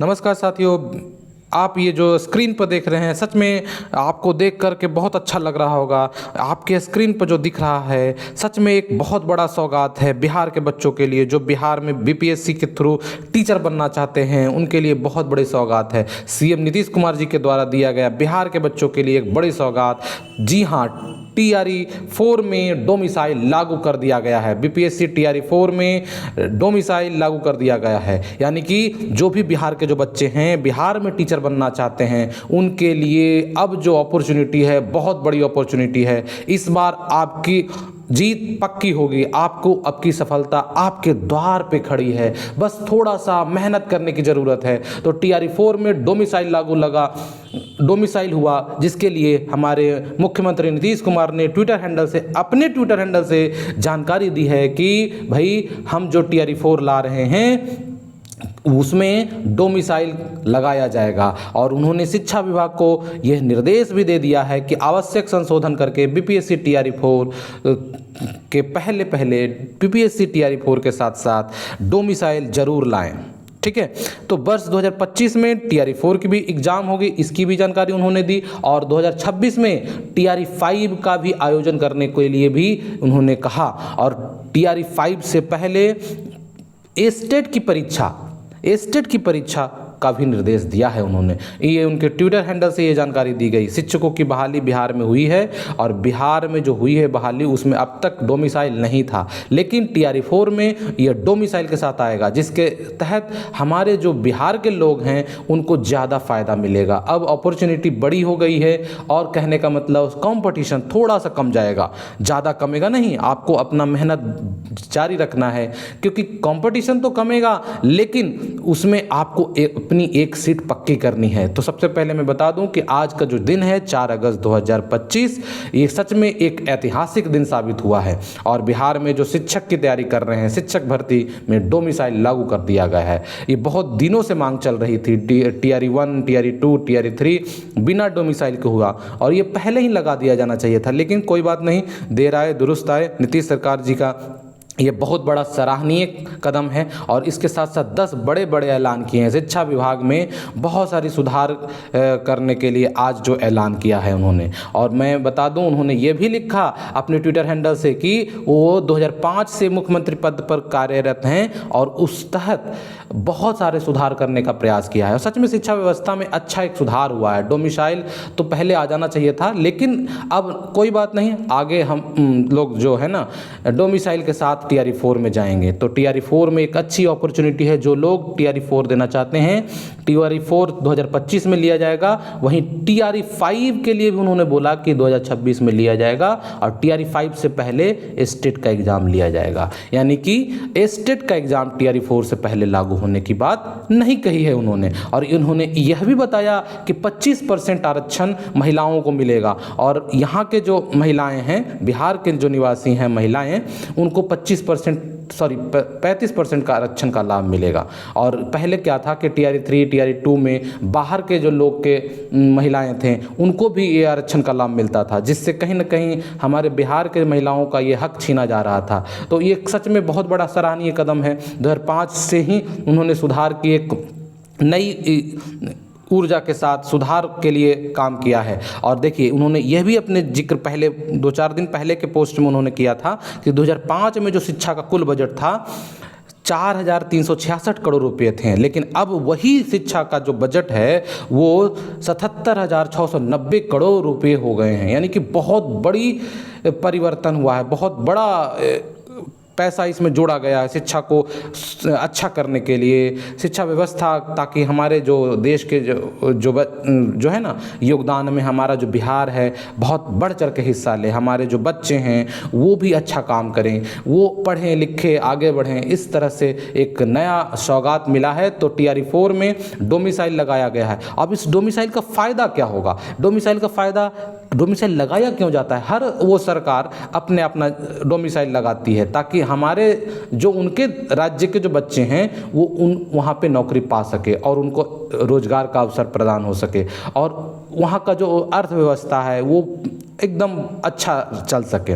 नमस्कार साथियों, आप ये जो स्क्रीन पर देख रहे हैं सच में आपको देख कर के बहुत अच्छा लग रहा होगा। आपके स्क्रीन पर जो दिख रहा है सच में एक बहुत बड़ा सौगात है बिहार के बच्चों के लिए, जो बिहार में बीपीएससी के थ्रू टीचर बनना चाहते हैं उनके लिए बहुत बड़ी सौगात है। सीएम नीतीश कुमार जी के द्वारा दिया गया बिहार के बच्चों के लिए एक बड़ी सौगात। जी हाँ, टीआरई 4 में डोमिसाइल लागू कर दिया गया है। बीपीएससी टीआरई 4 में डोमिसाइल लागू कर दिया गया है, यानी कि जो भी बिहार के जो बच्चे हैं बिहार में टीचर बनना चाहते हैं उनके लिए अब जो अपॉर्चुनिटी है बहुत बड़ी अपॉर्चुनिटी है। इस बार आपकी जीत पक्की होगी, आपको अब की सफलता आपके द्वार पे खड़ी है, बस थोड़ा सा मेहनत करने की ज़रूरत है। तो टीआरई 4 में डोमिसाइल हुआ, जिसके लिए हमारे मुख्यमंत्री नीतीश कुमार ने अपने ट्विटर हैंडल से जानकारी दी है कि भाई हम जो टीआरई 4 ला रहे हैं उसमें डोमिसाइल लगाया जाएगा। और उन्होंने शिक्षा विभाग को यह निर्देश भी दे दिया है कि आवश्यक संशोधन करके बीपीएससी टीआरई 4 के पहले बीपीएससी टीआरई 4 के साथ साथ डोमिसाइल जरूर लाएं। ठीक है, तो वर्ष 2025 में टीआरई 4 की भी एग्जाम होगी, इसकी भी जानकारी उन्होंने दी। और 2026 में टीआरई 5 का भी आयोजन करने के लिए भी उन्होंने कहा। और टीआरई 5 से पहले एस्टेट की परीक्षा का भी निर्देश दिया है उन्होंने। ये उनके ट्विटर हैंडल से ये जानकारी दी गई। शिक्षकों की बहाली बिहार में हुई है और बिहार में जो हुई है बहाली उसमें अब तक डोमिसाइल नहीं था, लेकिन टीआरई 4 में ये डोमिसाइल के साथ आएगा, जिसके तहत हमारे जो बिहार के लोग हैं उनको ज़्यादा फ़ायदा मिलेगा। अब अपॉर्चुनिटी बड़ी हो गई है और कहने का मतलब कंपटीशन थोड़ा सा कम जाएगा, ज़्यादा कमेगा नहीं। आपको अपना मेहनत जारी रखना है क्योंकि कंपटीशन तो कमेगा लेकिन उसमें आपको अपनी एक सीट पक्की करनी है। तो सबसे पहले मैं बता दूं कि आज का जो दिन है 4 अगस्त 2025, ये सच में एक ऐतिहासिक दिन साबित हुआ है। और बिहार में जो शिक्षक की तैयारी कर रहे हैं, शिक्षक भर्ती में डोमिसाइल लागू कर दिया गया है। ये बहुत दिनों से मांग चल रही थी। टीआरई 1, टीआरई 2, टीआरई 3 बिना डोमिसाइल के हुआ और ये पहले ही लगा दिया जाना चाहिए था, लेकिन कोई बात नहीं, देर आए दुरुस्त आए। नीतीश सरकार जी का ये बहुत बड़ा सराहनीय कदम है और इसके साथ साथ 10 बड़े बड़े ऐलान किए हैं। शिक्षा विभाग में बहुत सारी सुधार करने के लिए आज जो ऐलान किया है उन्होंने। और मैं बता दूं उन्होंने ये भी लिखा अपने ट्विटर हैंडल से कि वो 2005 से मुख्यमंत्री पद पर कार्यरत हैं और उस तहत बहुत सारे सुधार करने का प्रयास किया है। और सच में शिक्षा व्यवस्था में अच्छा एक सुधार हुआ है। डोमिसाइल तो पहले आ जाना चाहिए था, लेकिन अब कोई बात नहीं, आगे हम लोग जो है ना डोमिसाइल के साथ टीआरई 4 में जाएंगे। तो टीआरई 4 में एक अच्छी अपॉर्चुनिटी है। जो लोग टीआरई 4 देना चाहते हैं, टीआरई 4 2025 में लिया जाएगा। वहीं टीआरई 5 के लिए भी उन्होंने बोला कि 2026 में लिया जाएगा और टीआरई 5 से पहले एस्टेट का एग्जाम लिया जाएगा, यानी कि एस्टेट का एग्जाम टीआरई 4 से पहले लागू होने की बात नहीं कही है उन्होंने। और उन्होंने यह भी बताया कि 25% आरक्षण महिलाओं को मिलेगा और यहाँ के जो महिलाएं हैं, बिहार के जो निवासी हैं महिलाएं, उनको 35% का आरक्षण का लाभ मिलेगा। और पहले क्या था कि टीआरई 3, टीआरई 2 में बाहर के जो लोग के महिलाएं थे उनको भी ये आरक्षण का लाभ मिलता था, जिससे कहीं ना कहीं हमारे बिहार के महिलाओं का ये हक छीना जा रहा था। तो ये सच में बहुत बड़ा सराहनीय कदम है। 2005 से ही उन्होंने सुधार की एक नई ऊर्जा के साथ सुधार के लिए काम किया है। और देखिए उन्होंने यह भी अपने जिक्र पहले 2-4 दिन पहले के पोस्ट में उन्होंने किया था कि 2005 में जो शिक्षा का कुल बजट था 4,366 करोड़ रुपए थे, लेकिन अब वही शिक्षा का जो बजट है वो 77,690 करोड़ रुपए हो गए हैं, यानी कि बहुत बड़ी परिवर्तन हुआ है, बहुत बड़ा पैसा इसमें जोड़ा गया है शिक्षा को अच्छा करने के लिए, शिक्षा व्यवस्था, ताकि हमारे जो देश के जो है ना योगदान में हमारा जो बिहार है बहुत बढ़ चढ़ के हिस्सा ले, हमारे जो बच्चे हैं वो भी अच्छा काम करें, वो पढ़ें लिखें आगे बढ़ें। इस तरह से एक नया सौगात मिला है। तो टीआरई 4 में डोमिसाइल लगाया गया है। अब इस डोमिसाइल का फ़ायदा क्या होगा? डोमिसाइल लगाया क्यों जाता है? हर वो सरकार अपना डोमिसाइल लगाती है ताकि हमारे जो उनके राज्य के जो बच्चे हैं वो वहाँ पे नौकरी पा सके और उनको रोजगार का अवसर प्रदान हो सके और वहाँ का जो अर्थव्यवस्था है वो एकदम अच्छा चल सके।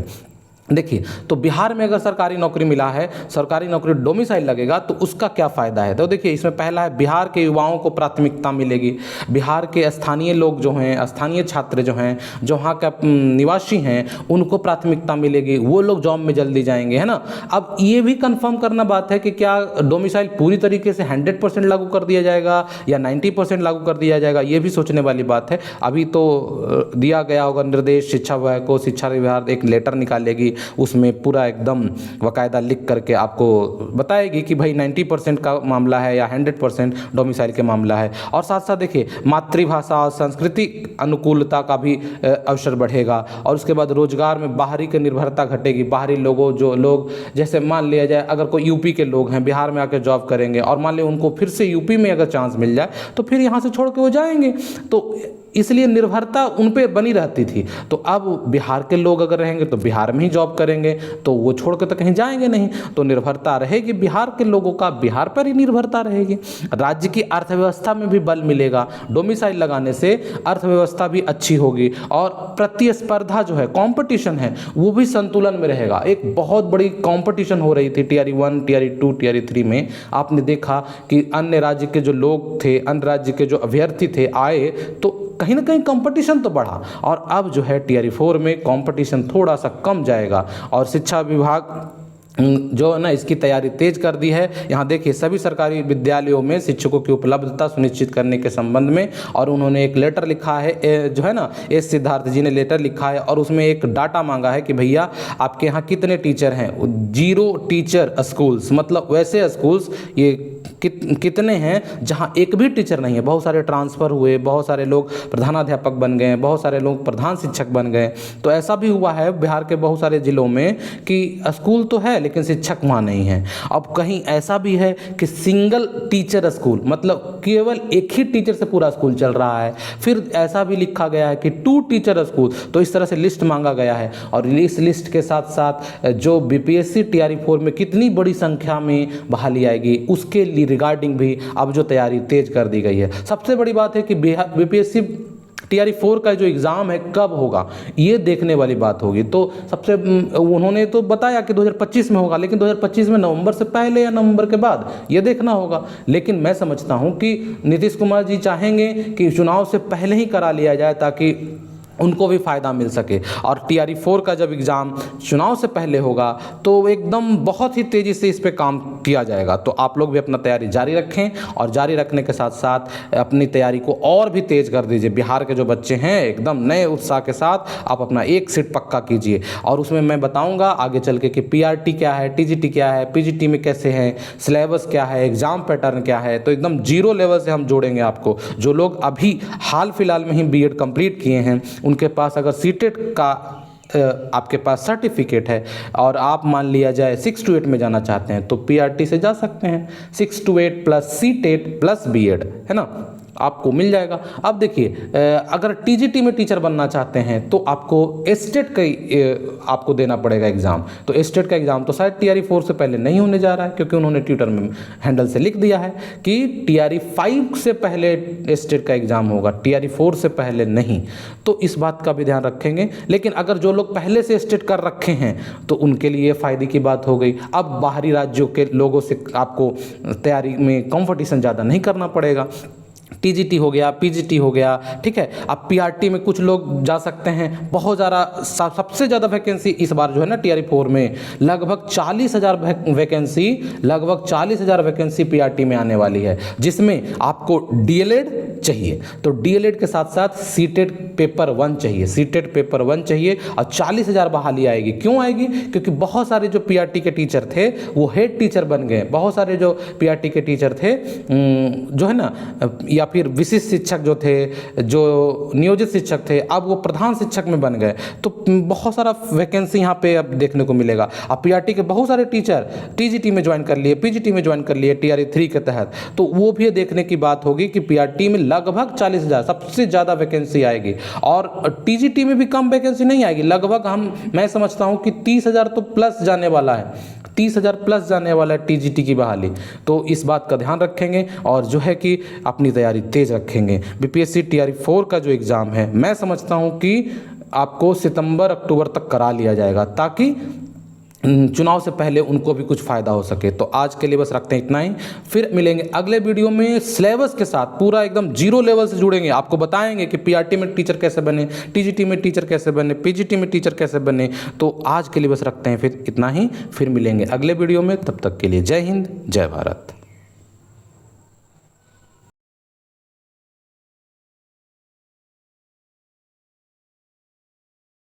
देखिए, तो बिहार में अगर सरकारी नौकरी मिला है, सरकारी नौकरी डोमिसाइल लगेगा, तो उसका क्या फ़ायदा है? तो देखिए, इसमें पहला है बिहार के युवाओं को प्राथमिकता मिलेगी। बिहार के स्थानीय लोग जो हैं, स्थानीय छात्र जो हैं, जो वहाँ का निवासी हैं, उनको प्राथमिकता मिलेगी, वो लोग जॉब में जल्दी जाएंगे, है ना। अब ये भी कंफर्म करना बात है कि क्या डोमिसाइल पूरी तरीके से 100% लागू कर दिया जाएगा या 90% लागू कर दिया जाएगा, ये भी सोचने वाली बात है। अभी तो दिया गया होगा निर्देश शिक्षा विभाग को, शिक्षा विभाग एक लेटर निकालेगी, उसमें पूरा एकदम बाकायदा लिख करके आपको बताएगी कि भाई 90% का मामला है या 100% डोमिसाइल के मामला है। और साथ साथ देखिए, मातृभाषा और सांस्कृतिक अनुकूलता का भी अवसर बढ़ेगा। और उसके बाद रोजगार में बाहरी की निर्भरता घटेगी। बाहरी लोगों, जो लोग जैसे मान लिया जाए अगर कोई यूपी के लोग हैं, बिहार में आकर जॉब करेंगे और मान लिया उनको फिर से यूपी में अगर चांस मिल जाए तो फिर यहाँ से छोड़ के वो जाएंगे, तो इसलिए निर्भरता उन पे बनी रहती थी। तो अब बिहार के लोग अगर रहेंगे तो बिहार में ही जॉब करेंगे, तो वो छोड़ के तो कहीं जाएंगे नहीं, तो निर्भरता रहेगी बिहार के लोगों का, बिहार पर ही निर्भरता रहेगी। राज्य की अर्थव्यवस्था में भी बल मिलेगा, डोमिसाइल लगाने से अर्थव्यवस्था भी अच्छी होगी और प्रतिस्पर्धा जो है, कंपटीशन है, वो भी संतुलन में रहेगा। एक बहुत बड़ी कंपटीशन हो रही थी टियर 1, टियर 2, टियर 3 में। आपने देखा कि अन्य राज्य के जो लोग थे, अन्य राज्य के जो अभ्यर्थी थे आए, तो कहीं ना कहीं कंपटीशन तो बढ़ा। और अब जो है टियर 4 में कंपटीशन थोड़ा सा कम जाएगा। और शिक्षा विभाग जो है ना, इसकी तैयारी तेज कर दी है। यहाँ देखिए, सभी सरकारी विद्यालयों में शिक्षकों की उपलब्धता सुनिश्चित करने के संबंध में, और उन्होंने एक लेटर लिखा है, जो है ना, एस सिद्धार्थ जी ने लेटर लिखा है और उसमें एक डाटा मांगा है कि भैया आपके यहाँ कितने टीचर हैं। 0 टीचर स्कूल्स, मतलब वैसे स्कूल्स ये कितने हैं जहाँ एक भी टीचर नहीं है। बहुत सारे ट्रांसफ़र हुए, बहुत सारे लोग प्रधानाध्यापक बन गए, बहुत सारे लोग प्रधान शिक्षक बन गए। तो ऐसा भी हुआ है बिहार के बहुत सारे ज़िलों में कि स्कूल तो है लेकिन शिक्षक वहाँ नहीं है। अब कहीं ऐसा भी है कि सिंगल टीचर स्कूल, मतलब केवल एक ही टीचर से पूरा स्कूल चल रहा है। फिर ऐसा भी लिखा गया है कि 2 टीचर स्कूल। तो इस तरह से लिस्ट मांगा गया है। और इस लिस्ट के साथ साथ जो बीपीएससी टीआरई 4 में कितनी बड़ी संख्या में बहाली आएगी, उसके लिए रिगार्डिंग भी अब जो तैयारी तेज कर दी गई है। सबसे बड़ी बात है कि बीपीएससी टीआरई 4 का जो एग्ज़ाम है कब होगा, ये देखने वाली बात होगी। तो सबसे उन्होंने तो बताया कि 2025 में होगा, लेकिन 2025 में नवंबर से पहले या नवंबर के बाद, ये देखना होगा। लेकिन मैं समझता हूँ कि नीतीश कुमार जी चाहेंगे कि चुनाव से पहले ही करा लिया जाए ताकि उनको भी फ़ायदा मिल सके। और टीआरई 4 का जब एग्ज़ाम चुनाव से पहले होगा तो एकदम बहुत ही तेज़ी से इस पे काम किया जाएगा। तो आप लोग भी अपना तैयारी जारी रखें और जारी रखने के साथ साथ अपनी तैयारी को और भी तेज़ कर दीजिए। बिहार के जो बच्चे हैं एकदम नए उत्साह के साथ आप अपना एक सीट पक्का कीजिए। और उसमें मैं बताऊँगा आगे चल के कि पीआरटी क्या है, टीजीटी क्या है, पीजीटी में कैसे हैं, सिलेबस क्या है, एग्ज़ाम पैटर्न क्या है। तो एकदम 0 लेवल से हम जोड़ेंगे आपको। जो लोग अभी हाल फिलहाल में ही बीएड कंप्लीट किए हैं, उनके पास अगर सीटेट का आपके पास सर्टिफिकेट है और आप मान लिया जाए 6 to 8 में जाना चाहते हैं तो पीआरटी से जा सकते हैं। 6 to 8 plus CTET plus BEd, है ना, आपको मिल जाएगा। अब देखिए, अगर टीजीटी में टीचर बनना चाहते हैं तो आपको एस्टेट का आपको देना पड़ेगा एग्ज़ाम। तो एस्टेट का एग्ज़ाम तो शायद टीआरई 4 से पहले नहीं होने जा रहा है, क्योंकि उन्होंने ट्विटर में हैंडल से लिख दिया है कि टीआरई 5 से पहले एस्टेट का एग्ज़ाम होगा, टीआरई 4 से पहले नहीं। तो इस बात का भी ध्यान रखेंगे। लेकिन अगर जो लोग पहले से एस्टेट कर रखे हैं तो उनके लिए फ़ायदे की बात हो गई। अब बाहरी राज्यों के लोगों से आपको तैयारी में कंपटीशन ज़्यादा नहीं करना पड़ेगा। टीजीटी हो गया, पीजीटी हो गया, ठीक है। अब पीआरटी में कुछ लोग जा सकते हैं। बहुत ज़्यादा, सबसे ज़्यादा वैकेंसी इस बार जो है ना टीआरई 4 में लगभग 40,000 वैकेंसी, लगभग 40,000 वैकेंसी पीआरटी में आने वाली है, जिसमें आपको डीएलएड चाहिए। तो डीएलएड के साथ साथ सीटेट पेपर 1 चाहिए, सीटेट पेपर 1 चाहिए। और 40,000 बहाली आएगी। क्यों आएगी? क्योंकि बहुत सारे जो पीआरटी के टीचर थे वो हेड टीचर बन गए। बहुत सारे जो पीआरटी के टीचर थे जो है ना, या फिर विशिष्ट शिक्षक जो थे, जो नियोजित शिक्षक थे, अब वो प्रधान शिक्षक में बन गए। तो बहुत सारा वैकेंसी यहाँ पे अब देखने को मिलेगा। अब पीआरटी के बहुत सारे टीचर टीजीटी में ज्वाइन कर लिए, पीजीटी में ज्वाइन कर लिए टीआरई 3 के तहत। तो वो भी देखने की बात होगी कि पीआरटी में लगभग 40,000 सबसे ज़्यादा वैकेंसी आएगी। और टीजीटी में भी कम वैकेंसी नहीं आएगी। लगभग मैं समझता हूँ कि 30,000 तो प्लस जाने वाला है, 30,000 प्लस जाने वाला है टीजीटी की बहाली। तो इस बात का ध्यान रखेंगे और जो है कि अपनी तैयारी तेज रखेंगे। बीपीएससी टीआरई 4 का जो एग्ज़ाम है, मैं समझता हूँ कि आपको सितंबर अक्टूबर तक करा लिया जाएगा, ताकि चुनाव से पहले उनको भी कुछ फ़ायदा हो सके। तो आज के लिए बस रखते हैं इतना ही, फिर मिलेंगे अगले वीडियो में सिलेबस के साथ, पूरा एकदम जीरो लेवल से जुड़ेंगे, आपको बताएंगे कि पीआरटी में टीचर कैसे बने, टीजीटी में टीचर कैसे बने, पीजीटी में टीचर कैसे बने। तो आज के लिए बस रखते हैं फिर इतना ही, फिर मिलेंगे अगले वीडियो में, तब तक के लिए जय हिंद जय भारत।